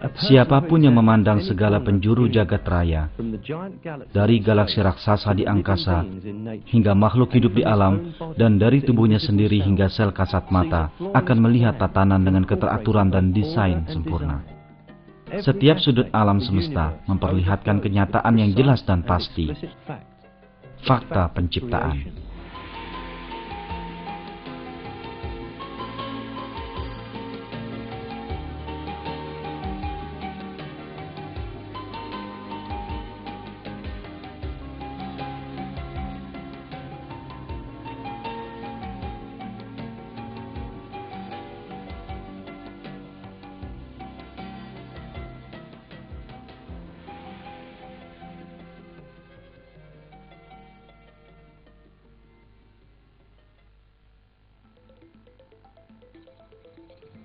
Siapapun yang memandang segala penjuru jagat raya, dari galaksi raksasa di angkasa, hingga makhluk hidup di alam, dan dari tubuhnya sendiri hingga sel kasat mata, akan melihat tatanan dengan keteraturan dan desain sempurna. Setiap sudut alam semesta memperlihatkan kenyataan yang jelas dan pasti. Fakta penciptaan.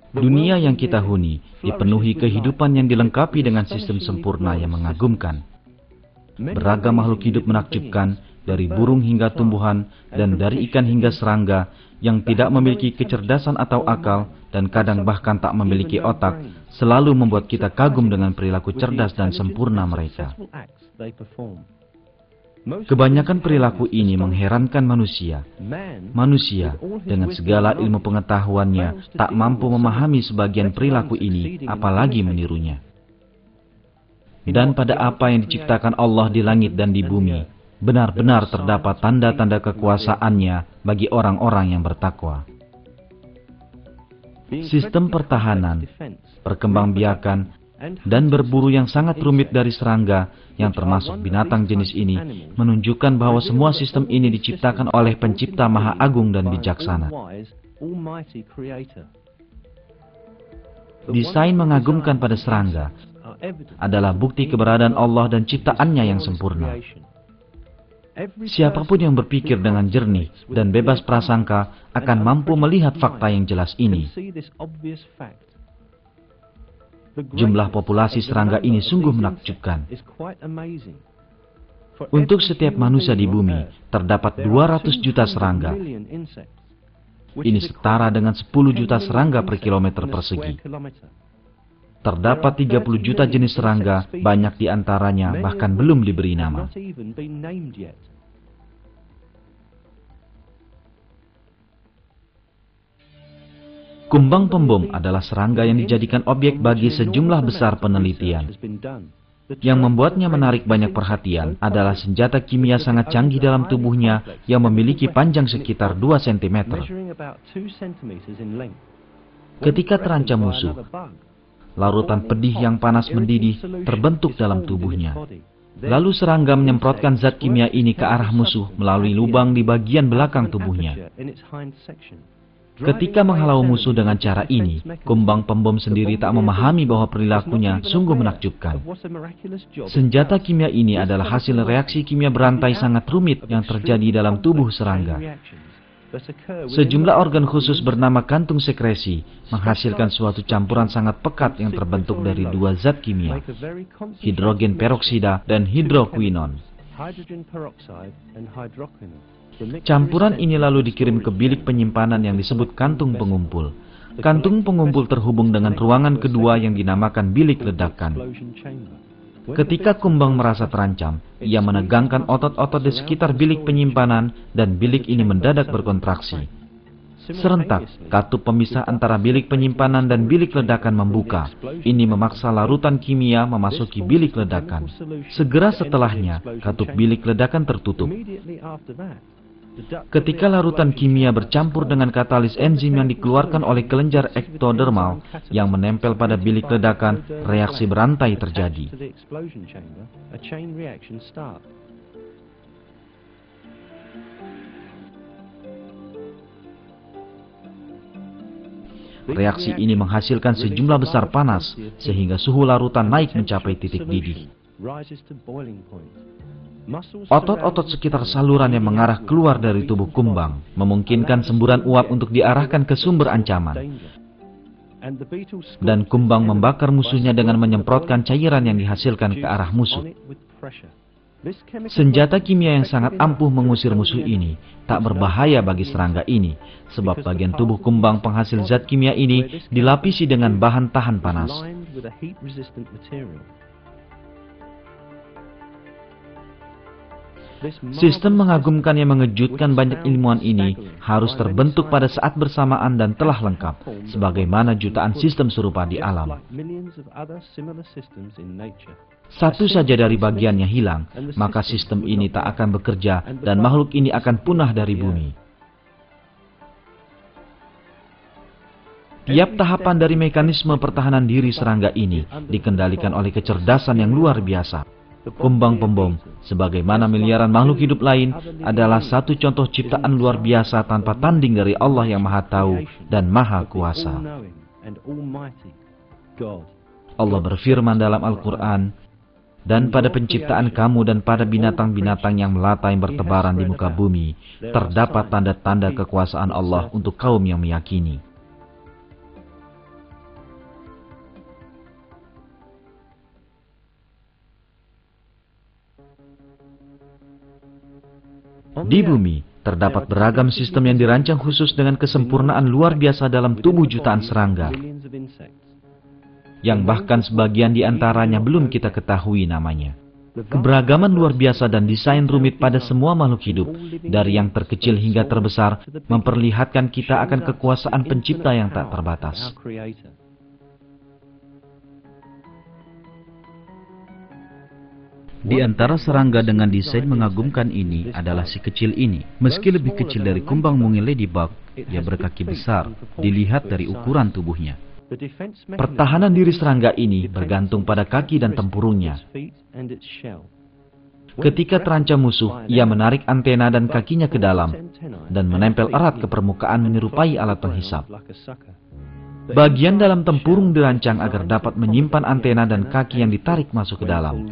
Dunia yang kita huni dipenuhi kehidupan yang dilengkapi dengan sistem sempurna yang mengagumkan. Beragam makhluk hidup menakjubkan, dari burung hingga tumbuhan, dan dari ikan hingga serangga, yang tidak memiliki kecerdasan atau akal, dan kadang bahkan tak memiliki otak, selalu membuat kita kagum dengan perilaku cerdas dan sempurna mereka. Kebanyakan perilaku ini mengherankan manusia. Manusia, dengan segala ilmu pengetahuannya, tak mampu memahami sebagian perilaku ini, apalagi menirunya. Dan pada apa yang diciptakan Allah di langit dan di bumi, benar-benar terdapat tanda-tanda kekuasaannya bagi orang-orang yang bertakwa. Sistem pertahanan, perkembangbiakan, dan berburu yang sangat rumit dari serangga, yang termasuk binatang jenis ini, menunjukkan bahwa semua sistem ini diciptakan oleh Pencipta Maha Agung dan Bijaksana. Desain mengagumkan pada serangga adalah bukti keberadaan Allah dan ciptaannya yang sempurna. Siapapun yang berpikir dengan jernih dan bebas prasangka akan mampu melihat fakta yang jelas ini. Jumlah populasi serangga ini sungguh menakjubkan. Untuk setiap manusia di bumi, terdapat 200 juta serangga. Ini setara dengan 10 juta serangga per kilometer persegi. Terdapat 30 juta jenis serangga, banyak di antaranya bahkan belum diberi nama. Kumbang pembom adalah serangga yang dijadikan objek bagi sejumlah besar penelitian. Yang membuatnya menarik banyak perhatian adalah senjata kimia sangat canggih dalam tubuhnya yang memiliki panjang sekitar 2 cm. Ketika terancam musuh, larutan pedih yang panas mendidih terbentuk dalam tubuhnya. Lalu serangga menyemprotkan zat kimia ini ke arah musuh melalui lubang di bagian belakang tubuhnya. Ketika menghalau musuh dengan cara ini, kumbang pembom sendiri tak memahami bahwa perilakunya sungguh menakjubkan. Senjata kimia ini adalah hasil reaksi kimia berantai sangat rumit yang terjadi dalam tubuh serangga. Sejumlah organ khusus bernama kantung sekresi menghasilkan suatu campuran sangat pekat yang terbentuk dari 2 zat kimia, hidrogen peroksida dan hidroquinon. Campuran ini lalu dikirim ke bilik penyimpanan yang disebut kantung pengumpul. Kantung pengumpul terhubung dengan ruangan kedua yang dinamakan bilik ledakan. Ketika kumbang merasa terancam, ia menegangkan otot-otot di sekitar bilik penyimpanan dan bilik ini mendadak berkontraksi. Serentak, katup pemisah antara bilik penyimpanan dan bilik ledakan membuka. Ini memaksa larutan kimia memasuki bilik ledakan. Segera setelahnya, katup bilik ledakan tertutup. Ketika larutan kimia bercampur dengan katalis enzim yang dikeluarkan oleh kelenjar ektodermal yang menempel pada bilik ledakan, reaksi berantai terjadi. Reaksi ini menghasilkan sejumlah besar panas, sehingga suhu larutan naik mencapai titik didih. Otot-otot sekitar saluran yang mengarah keluar dari tubuh kumbang memungkinkan semburan uap untuk diarahkan ke sumber ancaman. Dan kumbang membakar musuhnya dengan menyemprotkan cairan yang dihasilkan ke arah musuh. Senjata kimia yang sangat ampuh mengusir musuh ini tak berbahaya bagi serangga ini, sebab bagian tubuh kumbang penghasil zat kimia ini dilapisi dengan bahan tahan panas. Sistem mengagumkan yang mengejutkan banyak ilmuwan ini harus terbentuk pada saat bersamaan dan telah lengkap, sebagaimana jutaan sistem serupa di alam. Satu saja dari bagiannya hilang, maka sistem ini tak akan bekerja dan makhluk ini akan punah dari bumi. Tiap tahapan dari mekanisme pertahanan diri serangga ini dikendalikan oleh kecerdasan yang luar biasa. Kumbang pembom, sebagaimana miliaran makhluk hidup lain, adalah satu contoh ciptaan luar biasa tanpa tanding dari Allah yang Maha Tahu dan Maha Kuasa. Allah berfirman dalam Al-Quran, "Dan pada penciptaan kamu dan pada binatang-binatang yang melata yang bertebaran di muka bumi, terdapat tanda-tanda kekuasaan Allah untuk kaum yang meyakini." Di bumi, terdapat beragam sistem yang dirancang khusus dengan kesempurnaan luar biasa dalam tubuh jutaan serangga, yang bahkan sebagian di antaranya belum kita ketahui namanya. Keberagaman luar biasa dan desain rumit pada semua makhluk hidup, dari yang terkecil hingga terbesar, memperlihatkan kita akan kekuasaan pencipta yang tak terbatas. Di antara serangga dengan desain mengagumkan ini adalah si kecil ini. Meski lebih kecil dari kumbang mungil ladybug, dia berkaki besar, dilihat dari ukuran tubuhnya. Pertahanan diri serangga ini bergantung pada kaki dan tempurungnya. Ketika terancam musuh, ia menarik antena dan kakinya ke dalam, dan menempel erat ke permukaan menyerupai alat penghisap. Bagian dalam tempurung dirancang agar dapat menyimpan antena dan kaki yang ditarik masuk ke dalam.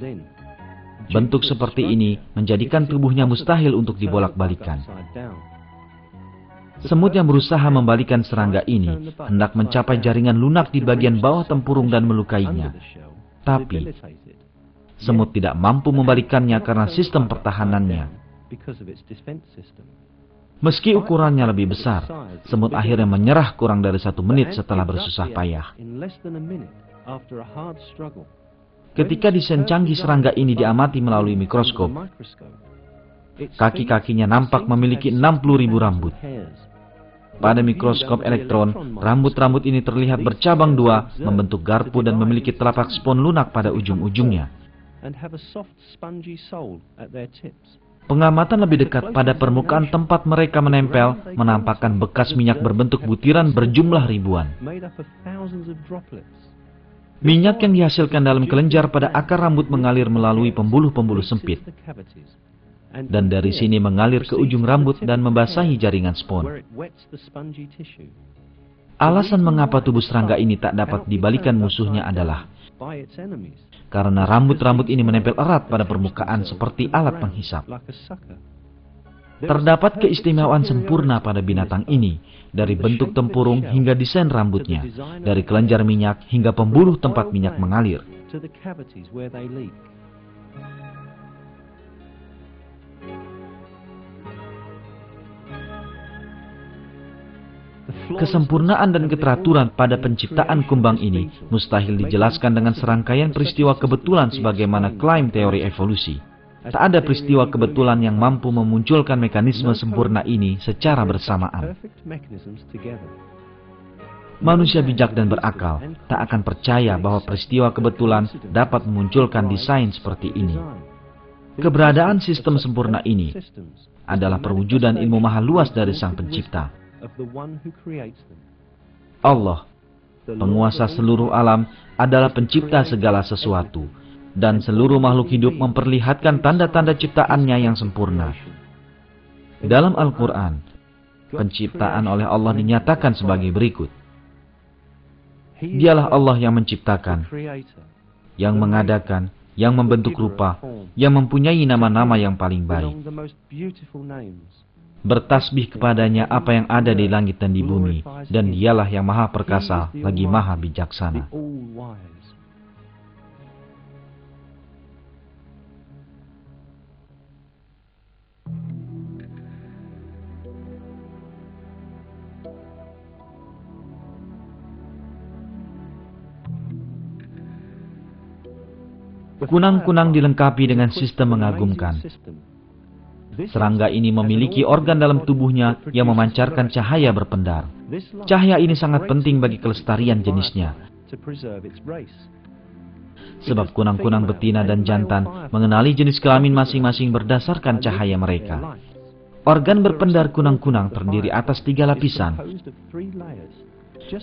Bentuk seperti ini menjadikan tubuhnya mustahil untuk dibolak-balikan. Semut yang berusaha membalikan serangga ini hendak mencapai jaringan lunak di bagian bawah tempurung dan melukainya. Tapi, semut tidak mampu membalikannya karena sistem pertahanannya. Meski ukurannya lebih besar, semut akhirnya menyerah kurang dari 1 menit setelah bersusah payah. Ketika desain canggih serangga ini diamati melalui mikroskop, kaki-kakinya nampak memiliki 60.000 rambut. Pada mikroskop elektron, rambut-rambut ini terlihat bercabang 2, membentuk garpu dan memiliki telapak spon lunak pada ujung-ujungnya. Pengamatan lebih dekat pada permukaan tempat mereka menempel menampakkan bekas minyak berbentuk butiran berjumlah ribuan. Minyak yang dihasilkan dalam kelenjar pada akar rambut mengalir melalui pembuluh-pembuluh sempit, dan dari sini mengalir ke ujung rambut dan membasahi jaringan spon. Alasan mengapa tubuh serangga ini tak dapat dibalikan musuhnya adalah karena rambut-rambut ini menempel erat pada permukaan seperti alat penghisap. Terdapat keistimewaan sempurna pada binatang ini, dari bentuk tempurung hingga desain rambutnya, dari kelenjar minyak hingga pembuluh tempat minyak mengalir. Kesempurnaan dan keteraturan pada penciptaan kumbang ini mustahil dijelaskan dengan serangkaian peristiwa kebetulan sebagaimana klaim teori evolusi. Tak ada peristiwa kebetulan yang mampu memunculkan mekanisme sempurna ini secara bersamaan. Manusia bijak dan berakal tak akan percaya bahwa peristiwa kebetulan dapat memunculkan desain seperti ini. Keberadaan sistem sempurna ini adalah perwujudan ilmu maha luas dari Sang Pencipta. Allah, penguasa seluruh alam, adalah pencipta segala sesuatu. Dan seluruh makhluk hidup memperlihatkan tanda-tanda ciptaannya yang sempurna. Dalam Al-Quran, penciptaan oleh Allah dinyatakan sebagai berikut. Dialah Allah yang menciptakan, yang mengadakan, yang membentuk rupa, yang mempunyai nama-nama yang paling baik. Bertasbih kepadanya apa yang ada di langit dan di bumi, dan dialah yang maha perkasa lagi maha bijaksana. Kunang-kunang dilengkapi dengan sistem mengagumkan. Serangga ini memiliki organ dalam tubuhnya yang memancarkan cahaya berpendar. Cahaya ini sangat penting bagi kelestarian jenisnya. Sebab kunang-kunang betina dan jantan mengenali jenis kelamin masing-masing berdasarkan cahaya mereka. Organ berpendar kunang-kunang terdiri atas 3 lapisan,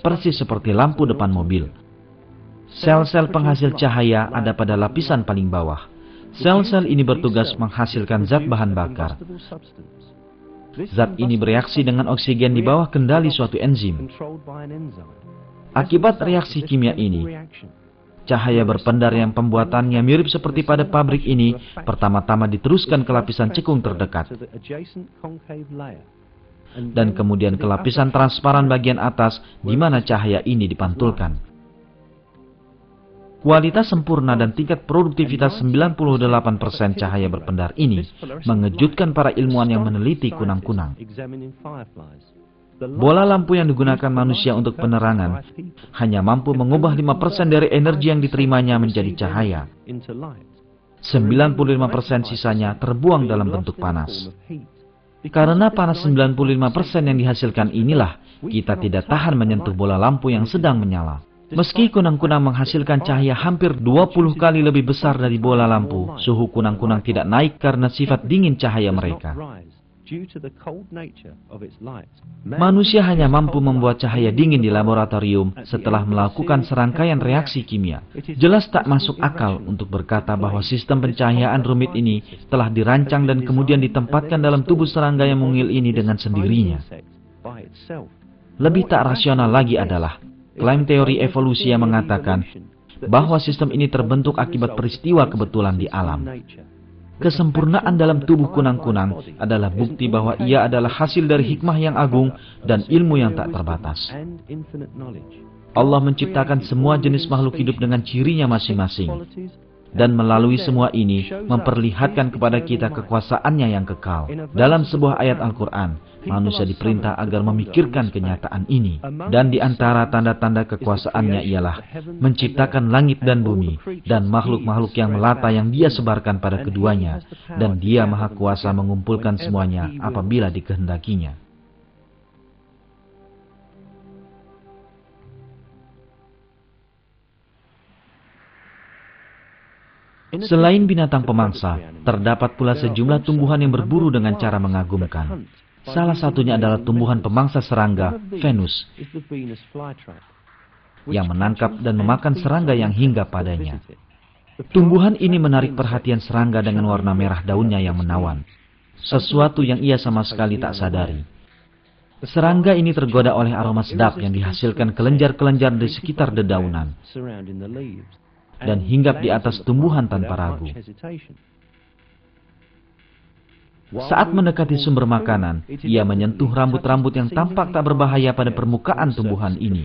persis seperti lampu depan mobil. Sel-sel penghasil cahaya ada pada lapisan paling bawah. Sel-sel ini bertugas menghasilkan zat bahan bakar. Zat ini bereaksi dengan oksigen di bawah kendali suatu enzim. Akibat reaksi kimia ini, cahaya berpendar yang pembuatannya mirip seperti pada pabrik ini pertama-tama diteruskan ke lapisan cekung terdekat, dan kemudian ke lapisan transparan bagian atas di mana cahaya ini dipantulkan. Kualitas sempurna dan tingkat produktivitas 98% cahaya berpendar ini mengejutkan para ilmuwan yang meneliti kunang-kunang. Bola lampu yang digunakan manusia untuk penerangan hanya mampu mengubah 5% dari energi yang diterimanya menjadi cahaya. 95% sisanya terbuang dalam bentuk panas. Karena panas 95% yang dihasilkan inilah, kita tidak tahan menyentuh bola lampu yang sedang menyala. Meski kunang-kunang menghasilkan cahaya hampir 20 kali lebih besar dari bola lampu, suhu kunang-kunang tidak naik karena sifat dingin cahaya mereka. Manusia hanya mampu membuat cahaya dingin di laboratorium setelah melakukan serangkaian reaksi kimia. Jelas tak masuk akal untuk berkata bahwa sistem pencahayaan rumit ini telah dirancang dan kemudian ditempatkan dalam tubuh serangga yang mungil ini dengan sendirinya. Lebih tak rasional lagi adalah klaim teori evolusi yang mengatakan bahwa sistem ini terbentuk akibat peristiwa kebetulan di alam. Kesempurnaan dalam tubuh kunang-kunang adalah bukti bahwa ia adalah hasil dari hikmah yang agung dan ilmu yang tak terbatas. Allah menciptakan semua jenis makhluk hidup dengan cirinya masing-masing. Dan melalui semua ini memperlihatkan kepada kita kekuasaannya yang kekal. Dalam sebuah ayat Al-Quran, manusia diperintah agar memikirkan kenyataan ini. Dan di antara tanda-tanda kekuasaannya ialah menciptakan langit dan bumi dan makhluk-makhluk yang melata yang dia sebarkan pada keduanya. Dan dia maha kuasa mengumpulkan semuanya apabila dikehendakinya. Selain binatang pemangsa, terdapat pula sejumlah tumbuhan yang berburu dengan cara mengagumkan. Salah satunya adalah tumbuhan pemangsa serangga, Venus, yang menangkap dan memakan serangga yang hinggap padanya. Tumbuhan ini menarik perhatian serangga dengan warna merah daunnya yang menawan, sesuatu yang ia sama sekali tak sadari. Serangga ini tergoda oleh aroma sedap yang dihasilkan kelenjar-kelenjar di sekitar dedaunan, dan hinggap di atas tumbuhan tanpa ragu. Saat mendekati sumber makanan, ia menyentuh rambut-rambut yang tampak tak berbahaya pada permukaan tumbuhan ini.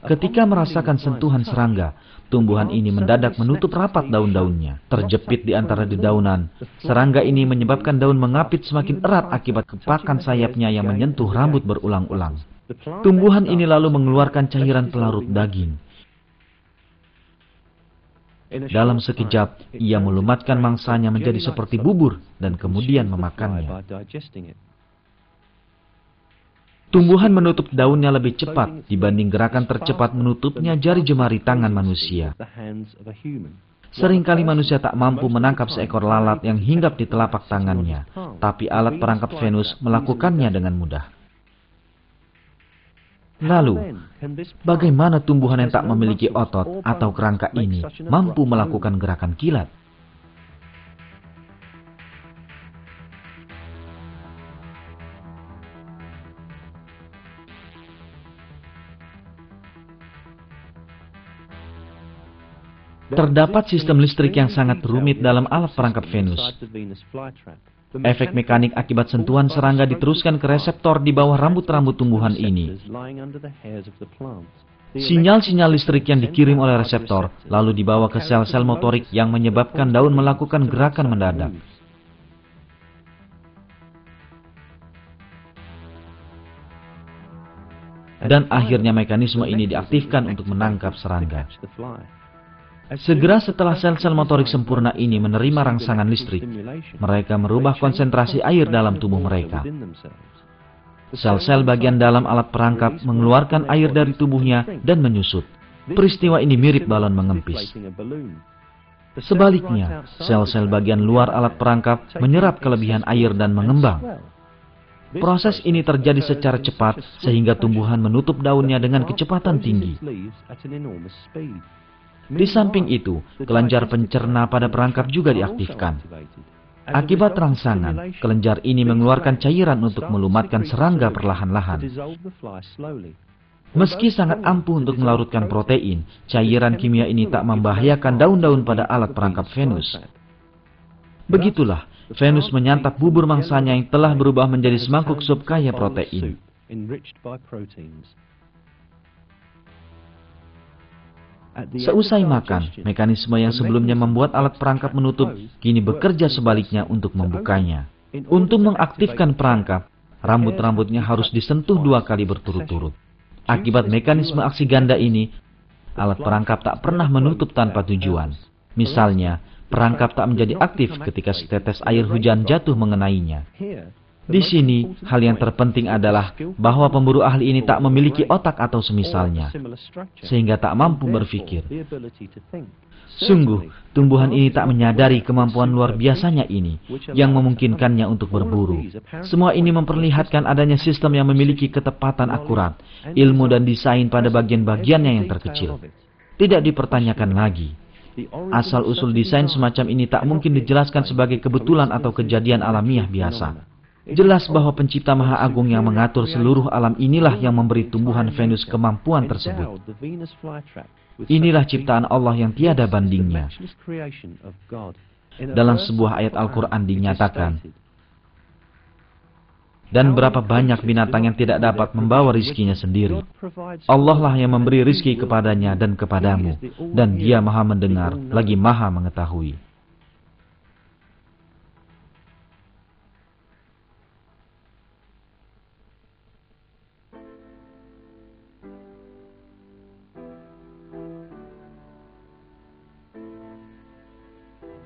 Ketika merasakan sentuhan serangga, tumbuhan ini mendadak menutup rapat daun-daunnya. Terjepit di antara dedaunan, serangga ini menyebabkan daun mengapit semakin erat akibat kepakan sayapnya yang menyentuh rambut berulang-ulang. Tumbuhan ini lalu mengeluarkan cairan pelarut daging. Dalam sekejap, ia melumatkan mangsanya menjadi seperti bubur dan kemudian memakannya. Tumbuhan menutup daunnya lebih cepat dibanding gerakan tercepat menutupnya jari jemari tangan manusia. Seringkali manusia tak mampu menangkap seekor lalat yang hinggap di telapak tangannya, tapi alat perangkap Venus melakukannya dengan mudah. Lalu, bagaimana tumbuhan yang tak memiliki otot atau kerangka ini mampu melakukan gerakan kilat? Terdapat sistem listrik yang sangat rumit dalam alat perangkap Venus. Efek mekanik akibat sentuhan serangga diteruskan ke reseptor di bawah rambut-rambut tumbuhan ini. Sinyal-sinyal listrik yang dikirim oleh reseptor lalu dibawa ke sel-sel motorik yang menyebabkan daun melakukan gerakan mendadak. Dan akhirnya mekanisme ini diaktifkan untuk menangkap serangga. Segera setelah sel-sel motorik sempurna ini menerima rangsangan listrik, mereka merubah konsentrasi air dalam tubuh mereka. Sel-sel bagian dalam alat perangkap mengeluarkan air dari tubuhnya dan menyusut. Peristiwa ini mirip balon mengempis. Sebaliknya, sel-sel bagian luar alat perangkap menyerap kelebihan air dan mengembang. Proses ini terjadi secara cepat sehingga tumbuhan menutup daunnya dengan kecepatan tinggi. Di samping itu, kelenjar pencerna pada perangkap juga diaktifkan. Akibat rangsangan, kelenjar ini mengeluarkan cairan untuk melumatkan serangga perlahan-lahan. Meski sangat ampuh untuk melarutkan protein, cairan kimia ini tak membahayakan daun-daun pada alat perangkap Venus. Begitulah, Venus menyantap bubur mangsanya yang telah berubah menjadi semangkuk sup kaya protein. Seusai makan, mekanisme yang sebelumnya membuat alat perangkap menutup, kini bekerja sebaliknya untuk membukanya. Untuk mengaktifkan perangkap, rambut-rambutnya harus disentuh 2 kali berturut-turut. Akibat mekanisme aksi ganda ini, alat perangkap tak pernah menutup tanpa tujuan. Misalnya, perangkap tak menjadi aktif ketika setetes air hujan jatuh mengenainya. Di sini, hal yang terpenting adalah bahwa pemburu ahli ini tak memiliki otak atau semisalnya, sehingga tak mampu berpikir. Sungguh, tumbuhan ini tak menyadari kemampuan luar biasanya ini, yang memungkinkannya untuk berburu. Semua ini memperlihatkan adanya sistem yang memiliki ketepatan akurat, ilmu dan desain pada bagian-bagiannya yang terkecil. Tidak dipertanyakan lagi. Asal-usul desain semacam ini tak mungkin dijelaskan sebagai kebetulan atau kejadian alamiah biasa. Jelas bahwa pencipta Maha Agung yang mengatur seluruh alam inilah yang memberi tumbuhan Venus kemampuan tersebut. Inilah ciptaan Allah yang tiada bandingnya. Dalam sebuah ayat Al-Quran dinyatakan, dan berapa banyak binatang yang tidak dapat membawa rizkinya sendiri. Allah lah yang memberi rizki kepadanya dan kepadamu, dan Dia Maha mendengar, lagi Maha mengetahui.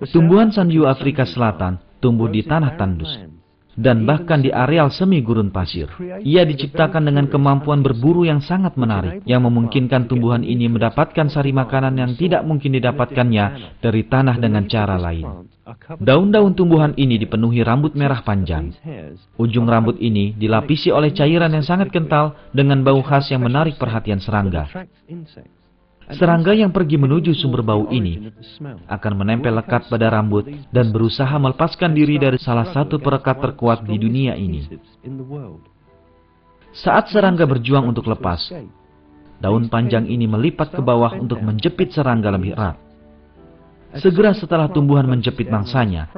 Tumbuhan sanyu Afrika Selatan tumbuh di tanah tandus dan bahkan di areal semi gurun pasir. Ia diciptakan dengan kemampuan berburu yang sangat menarik, yang memungkinkan tumbuhan ini mendapatkan sari makanan yang tidak mungkin didapatkannya dari tanah dengan cara lain. Daun-daun tumbuhan ini dipenuhi rambut merah panjang. Ujung rambut ini dilapisi oleh cairan yang sangat kental dengan bau khas yang menarik perhatian serangga. Serangga yang pergi menuju sumber bau ini akan menempel lekat pada rambut dan berusaha melepaskan diri dari salah satu perekat terkuat di dunia ini. Saat serangga berjuang untuk lepas, daun panjang ini melipat ke bawah untuk menjepit serangga lebih erat. Segera setelah tumbuhan menjepit mangsanya,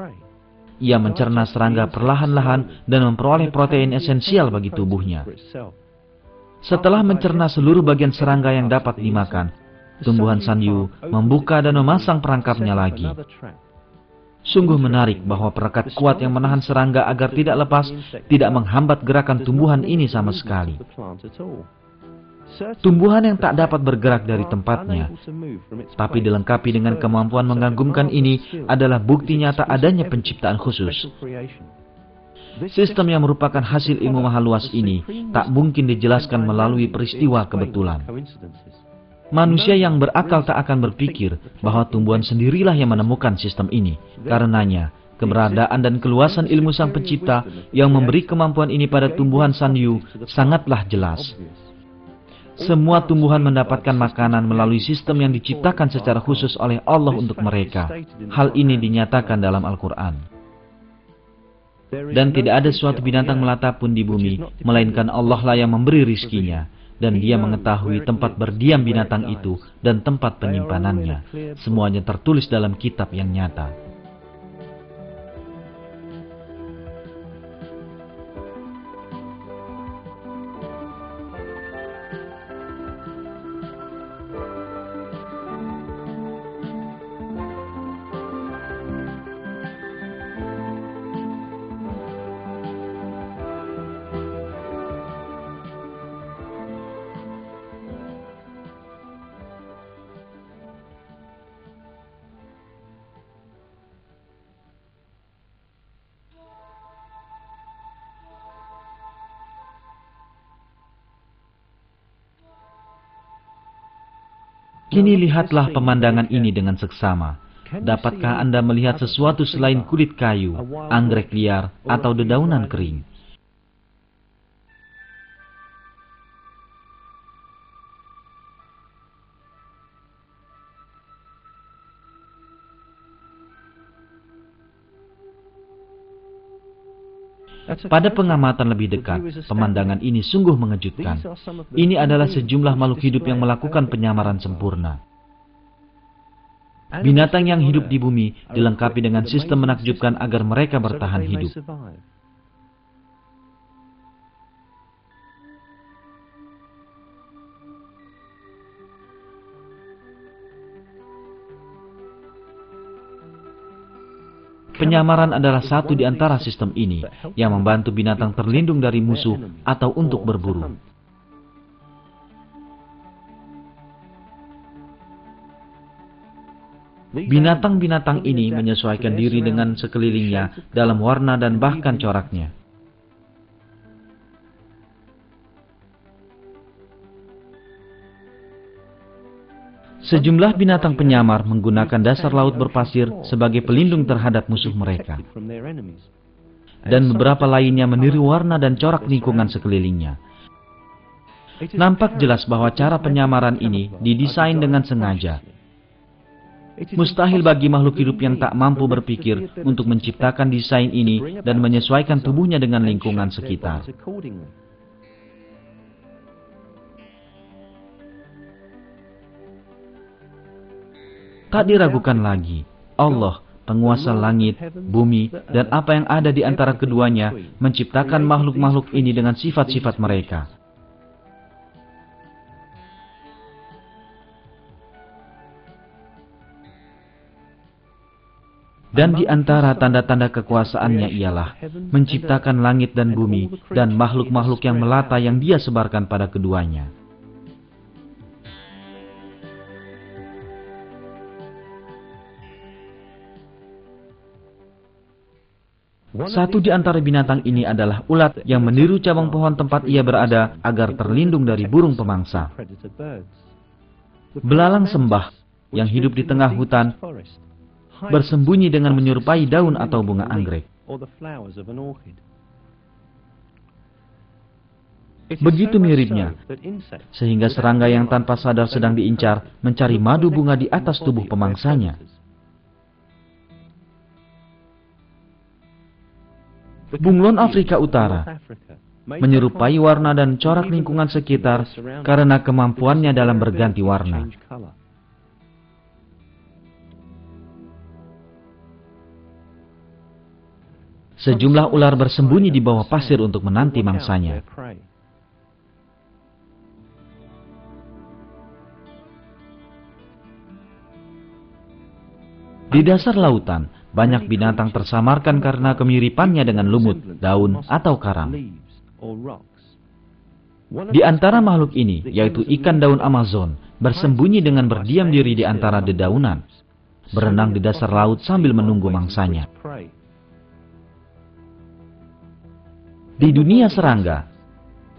ia mencerna serangga perlahan-lahan dan memperoleh protein esensial bagi tubuhnya. Setelah mencerna seluruh bagian serangga yang dapat dimakan, tumbuhan sanyu membuka dan memasang perangkapnya lagi. Sungguh menarik bahwa perekat kuat yang menahan serangga agar tidak lepas tidak menghambat gerakan tumbuhan ini sama sekali. Tumbuhan yang tak dapat bergerak dari tempatnya, tapi dilengkapi dengan kemampuan mengagumkan ini adalah bukti nyata adanya penciptaan khusus. Sistem yang merupakan hasil ilmu maha luas ini tak mungkin dijelaskan melalui peristiwa kebetulan. Manusia yang berakal tak akan berpikir bahwa tumbuhan sendirilah yang menemukan sistem ini. Karenanya, keberadaan dan keluasan ilmu sang pencipta yang memberi kemampuan ini pada tumbuhan sanyu sangatlah jelas. Semua tumbuhan mendapatkan makanan melalui sistem yang diciptakan secara khusus oleh Allah untuk mereka. Hal ini dinyatakan dalam Al-Quran. Dan tidak ada suatu binatang melata pun di bumi, melainkan Allah lah yang memberi rizkinya. Dan Dia mengetahui tempat berdiam binatang itu dan tempat penyimpanannya. Semuanya tertulis dalam kitab yang nyata. Kini lihatlah pemandangan ini dengan seksama. Dapatkah Anda melihat sesuatu selain kulit kayu, anggrek liar, atau dedaunan kering? Pada pengamatan lebih dekat, pemandangan ini sungguh mengejutkan. Ini adalah sejumlah makhluk hidup yang melakukan penyamaran sempurna. Binatang yang hidup di bumi dilengkapi dengan sistem menakjubkan agar mereka bertahan hidup. Penyamaran adalah satu di antara sistem ini yang membantu binatang terlindung dari musuh atau untuk berburu. Binatang-binatang ini menyesuaikan diri dengan sekelilingnya dalam warna dan bahkan coraknya. Sejumlah binatang penyamar menggunakan dasar laut berpasir sebagai pelindung terhadap musuh mereka. Dan beberapa lainnya meniru warna dan corak lingkungan sekelilingnya. Nampak jelas bahwa cara penyamaran ini didesain dengan sengaja. Mustahil bagi makhluk hidup yang tak mampu berpikir untuk menciptakan desain ini dan menyesuaikan tubuhnya dengan lingkungan sekitar. Tak diragukan lagi, Allah, penguasa langit, bumi, dan apa yang ada di antara keduanya, menciptakan makhluk-makhluk ini dengan sifat-sifat mereka. Dan di antara tanda-tanda kekuasaannya ialah menciptakan langit dan bumi dan makhluk-makhluk yang melata yang Dia sebarkan pada keduanya. Satu di antara binatang ini adalah ulat yang meniru cabang pohon tempat ia berada agar terlindung dari burung pemangsa. Belalang sembah yang hidup di tengah hutan bersembunyi dengan menyerupai daun atau bunga anggrek. Begitu miripnya, sehingga serangga yang tanpa sadar sedang diincar mencari madu bunga di atas tubuh pemangsanya. Bunglon Afrika Utara menyerupai warna dan corak lingkungan sekitar karena kemampuannya dalam berganti warna. Sejumlah ular bersembunyi di bawah pasir untuk menanti mangsanya. Di dasar lautan, banyak binatang tersamarkan karena kemiripannya dengan lumut, daun, atau karang. Di antara makhluk ini, yaitu ikan daun Amazon, bersembunyi dengan berdiam diri di antara dedaunan, berenang di dasar laut sambil menunggu mangsanya. Di dunia serangga,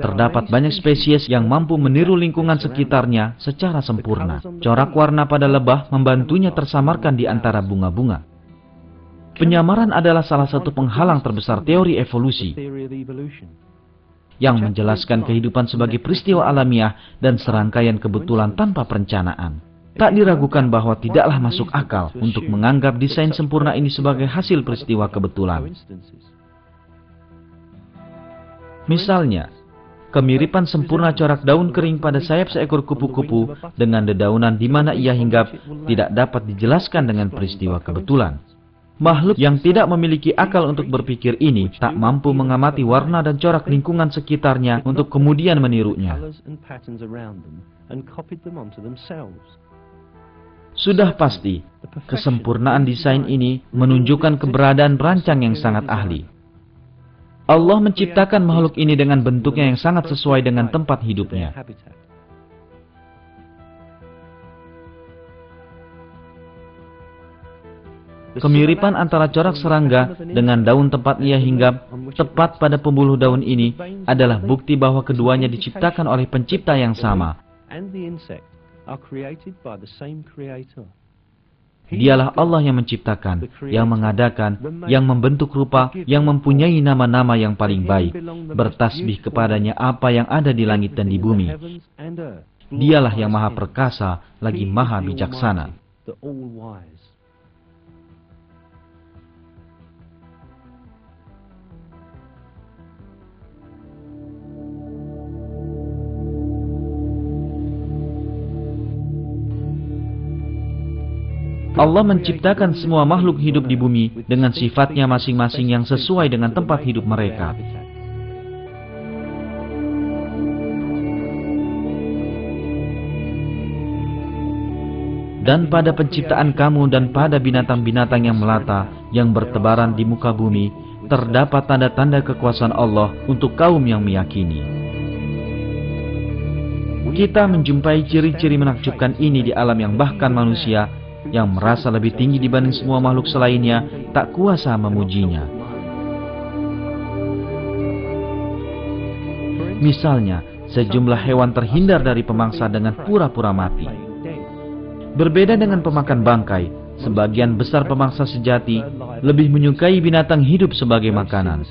terdapat banyak spesies yang mampu meniru lingkungan sekitarnya secara sempurna. Corak warna pada lebah membantunya tersamarkan di antara bunga-bunga. Penyamaran adalah salah satu penghalang terbesar teori evolusi yang menjelaskan kehidupan sebagai peristiwa alamiah dan serangkaian kebetulan tanpa perencanaan. Tak diragukan bahwa tidaklah masuk akal untuk menganggap desain sempurna ini sebagai hasil peristiwa kebetulan. Misalnya, kemiripan sempurna corak daun kering pada sayap seekor kupu-kupu dengan dedaunan di mana ia hinggap tidak dapat dijelaskan dengan peristiwa kebetulan. Makhluk yang tidak memiliki akal untuk berpikir ini tak mampu mengamati warna dan corak lingkungan sekitarnya untuk kemudian menirunya. Sudah pasti, kesempurnaan desain ini menunjukkan keberadaan perancang yang sangat ahli. Allah menciptakan makhluk ini dengan bentuknya yang sangat sesuai dengan tempat hidupnya. Kemiripan antara corak serangga dengan daun tempat ia hinggap tepat pada pembuluh daun ini adalah bukti bahwa keduanya diciptakan oleh pencipta yang sama. are created by the same creator. Dialah Allah yang menciptakan, yang mengadakan, yang membentuk rupa, yang mempunyai nama-nama yang paling baik. Bertasbih kepadanya apa yang ada di langit dan di bumi. Dialah yang maha perkasa, lagi maha bijaksana. Allah menciptakan semua makhluk hidup di bumi dengan sifatnya masing-masing yang sesuai dengan tempat hidup mereka. Dan pada penciptaan kamu dan pada binatang-binatang yang melata, yang bertebaran di muka bumi, terdapat tanda-tanda kekuasaan Allah untuk kaum yang meyakini. Kita menjumpai ciri-ciri menakjubkan ini di alam yang bahkan manusia yang merasa lebih tinggi dibanding semua makhluk selainnya tak kuasa memujinya. Misalnya, sejumlah hewan terhindar dari pemangsa dengan pura-pura mati. Berbeda dengan pemakan bangkai, sebagian besar pemangsa sejati lebih menyukai binatang hidup sebagai makanan.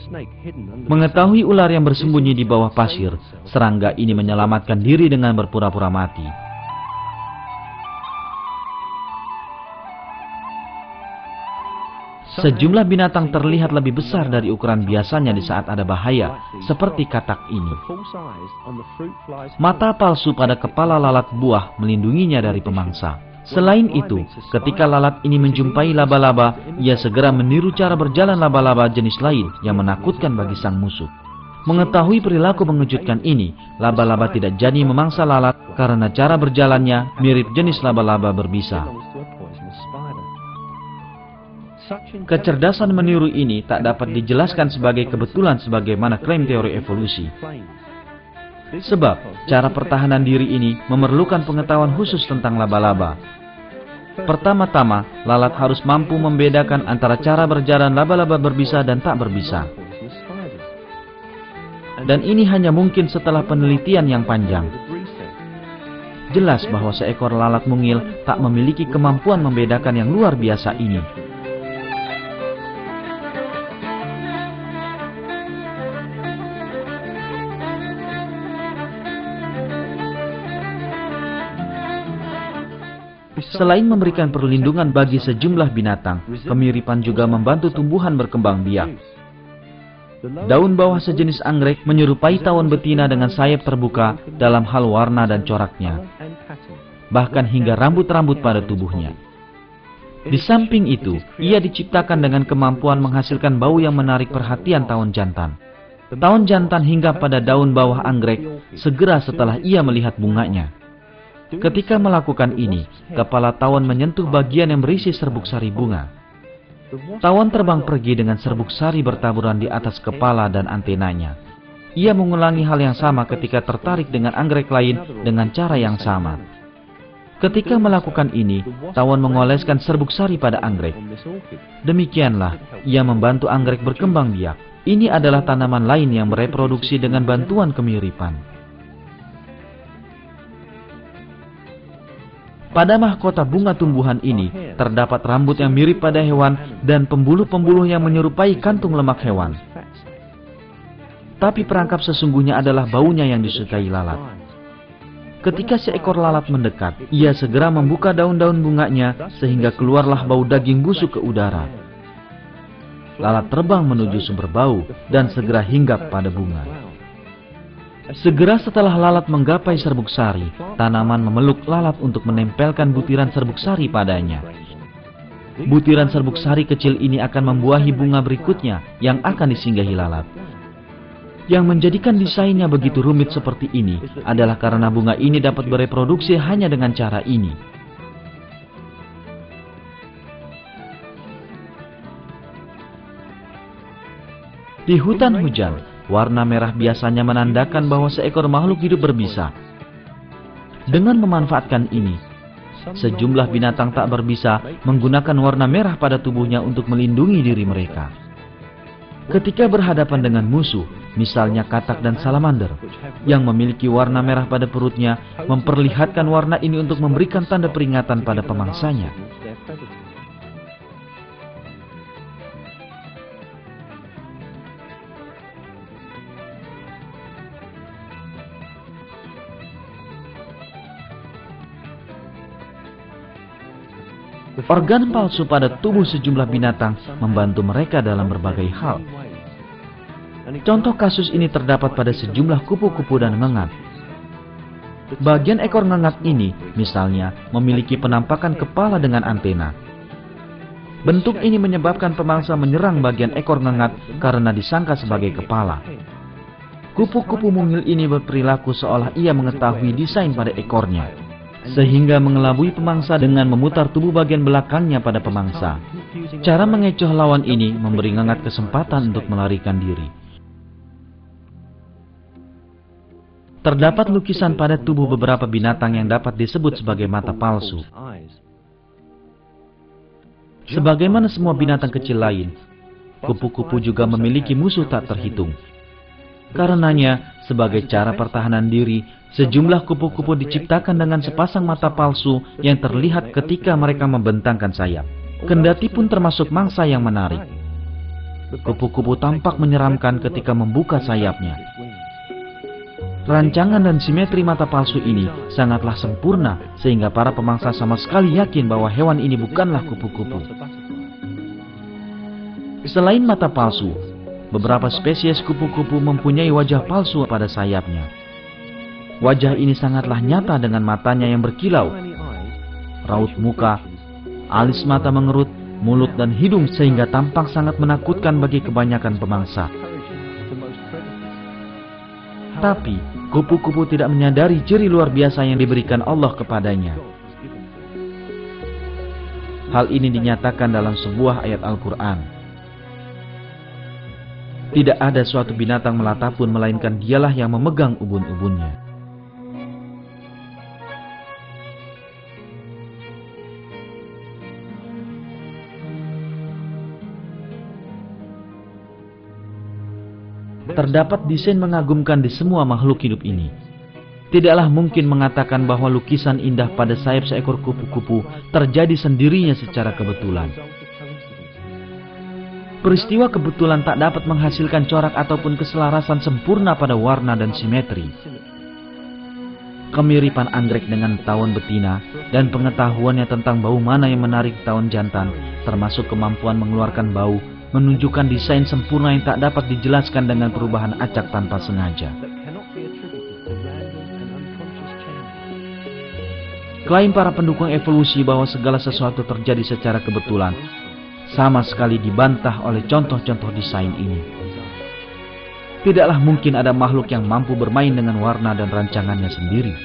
Mengetahui ular yang bersembunyi di bawah pasir, serangga ini menyelamatkan diri dengan berpura-pura mati. Sejumlah binatang terlihat lebih besar dari ukuran biasanya di saat ada bahaya, seperti katak ini. Mata palsu pada kepala lalat buah melindunginya dari pemangsa. Selain itu, ketika lalat ini menjumpai laba-laba, ia segera meniru cara berjalan laba-laba jenis lain yang menakutkan bagi sang musuh. Mengetahui perilaku mengejutkan ini, laba-laba tidak jadi memangsa lalat karena cara berjalannya mirip jenis laba-laba berbisa. Kecerdasan meniru ini tak dapat dijelaskan sebagai kebetulan sebagaimana klaim teori evolusi. Sebab, cara pertahanan diri ini memerlukan pengetahuan khusus tentang laba-laba. Pertama-tama, lalat harus mampu membedakan antara cara berjalan laba-laba berbisa dan tak berbisa. Dan ini hanya mungkin setelah penelitian yang panjang. Jelas bahwa seekor lalat mungil tak memiliki kemampuan membedakan yang luar biasa ini. Selain memberikan perlindungan bagi sejumlah binatang, kemiripan juga membantu tumbuhan berkembang biak. Daun bawah sejenis anggrek menyerupai tawon betina dengan sayap terbuka dalam hal warna dan coraknya, bahkan hingga rambut-rambut pada tubuhnya. Di samping itu, ia diciptakan dengan kemampuan menghasilkan bau yang menarik perhatian tawon jantan. Tawon jantan hinggap pada daun bawah anggrek segera setelah ia melihat bunganya. Ketika melakukan ini, kepala tawon menyentuh bagian yang berisi serbuk sari bunga. Tawon terbang pergi dengan serbuk sari bertaburan di atas kepala dan antenanya. Ia mengulangi hal yang sama ketika tertarik dengan anggrek lain dengan cara yang sama. Ketika melakukan ini, tawon mengoleskan serbuk sari pada anggrek. Demikianlah, ia membantu anggrek berkembang biak. Ini adalah tanaman lain yang bereproduksi dengan bantuan kemiripan. Pada mahkota bunga tumbuhan ini, terdapat rambut yang mirip pada hewan dan pembuluh-pembuluh yang menyerupai kantung lemak hewan. Tapi perangkap sesungguhnya adalah baunya yang disukai lalat. Ketika seekor lalat mendekat, ia segera membuka daun-daun bunganya sehingga keluarlah bau daging busuk ke udara. Lalat terbang menuju sumber bau dan segera hinggap pada bunga. Segera setelah lalat menggapai serbuk sari, tanaman memeluk lalat untuk menempelkan butiran serbuk sari padanya. Butiran serbuk sari kecil ini akan membuahi bunga berikutnya yang akan disinggahi lalat. Yang menjadikan desainnya begitu rumit seperti ini adalah karena bunga ini dapat bereproduksi hanya dengan cara ini. Di hutan hujan, warna merah biasanya menandakan bahwa seekor makhluk hidup berbisa. Dengan memanfaatkan ini, sejumlah binatang tak berbisa menggunakan warna merah pada tubuhnya untuk melindungi diri mereka. Ketika berhadapan dengan musuh, misalnya katak dan salamander, yang memiliki warna merah pada perutnya, memperlihatkan warna ini untuk memberikan tanda peringatan pada pemangsanya. Organ palsu pada tubuh sejumlah binatang membantu mereka dalam berbagai hal. Contoh kasus ini terdapat pada sejumlah kupu-kupu dan ngengak. Bagian ekor ngengak ini, misalnya, memiliki penampakan kepala dengan antena. Bentuk ini menyebabkan pemangsa menyerang bagian ekor ngengak karena disangka sebagai kepala. Kupu-kupu mungil ini berperilaku seolah ia mengetahui desain pada ekornya, sehingga mengelabui pemangsa dengan memutar tubuh bagian belakangnya pada pemangsa. Cara mengecoh lawan ini memberi ngengak kesempatan untuk melarikan diri. Terdapat lukisan pada tubuh beberapa binatang yang dapat disebut sebagai mata palsu. Sebagaimana semua binatang kecil lain, kupu-kupu juga memiliki musuh tak terhitung. Karenanya, sebagai cara pertahanan diri, sejumlah kupu-kupu diciptakan dengan sepasang mata palsu yang terlihat ketika mereka membentangkan sayap. Kendati pun termasuk mangsa yang menarik. Kupu-kupu tampak menyeramkan ketika membuka sayapnya. Rancangan dan simetri mata palsu ini sangatlah sempurna sehingga para pemangsa sama sekali yakin bahwa hewan ini bukanlah kupu-kupu. Selain mata palsu, beberapa spesies kupu-kupu mempunyai wajah palsu pada sayapnya. Wajah ini sangatlah nyata dengan matanya yang berkilau, raut muka, alis mata mengerut, mulut dan hidung sehingga tampak sangat menakutkan bagi kebanyakan pemangsa. Tapi, kupu-kupu tidak menyadari ciri luar biasa yang diberikan Allah kepadanya. Hal ini dinyatakan dalam sebuah ayat Al-Quran. Tidak ada suatu binatang melata pun melainkan dialah yang memegang ubun-ubunnya. Terdapat desain mengagumkan di semua makhluk hidup ini. Tidaklah mungkin mengatakan bahwa lukisan indah pada sayap seekor kupu-kupu terjadi sendirinya secara kebetulan. Peristiwa kebetulan tak dapat menghasilkan corak ataupun keselarasan sempurna pada warna dan simetri. Kemiripan anggrek dengan tawon betina dan pengetahuannya tentang bau mana yang menarik tawon jantan, termasuk kemampuan mengeluarkan bau, menunjukkan desain sempurna yang tak dapat dijelaskan dengan perubahan acak tanpa sengaja. Klaim para pendukung evolusi bahwa segala sesuatu terjadi secara kebetulan sama sekali dibantah oleh contoh-contoh desain ini. Tidaklah mungkin ada makhluk yang mampu bermain dengan warna dan rancangannya sendiri,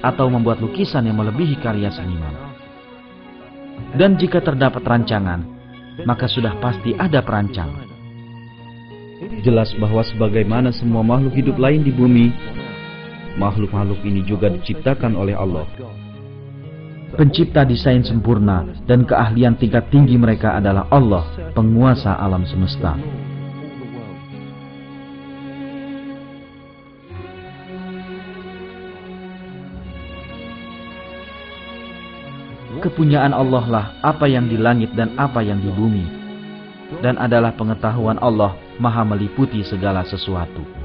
atau membuat lukisan yang melebihi karya seniman. Dan jika terdapat rancangan, maka sudah pasti ada perancang. Jelas bahwa sebagaimana semua makhluk hidup lain di bumi, makhluk-makhluk ini juga diciptakan oleh Allah. Pencipta desain sempurna dan keahlian tingkat tinggi mereka adalah Allah, penguasa alam semesta. Kepunyaan Allah lah apa yang di langit dan apa yang di bumi, dan adalah pengetahuan Allah maha meliputi segala sesuatu.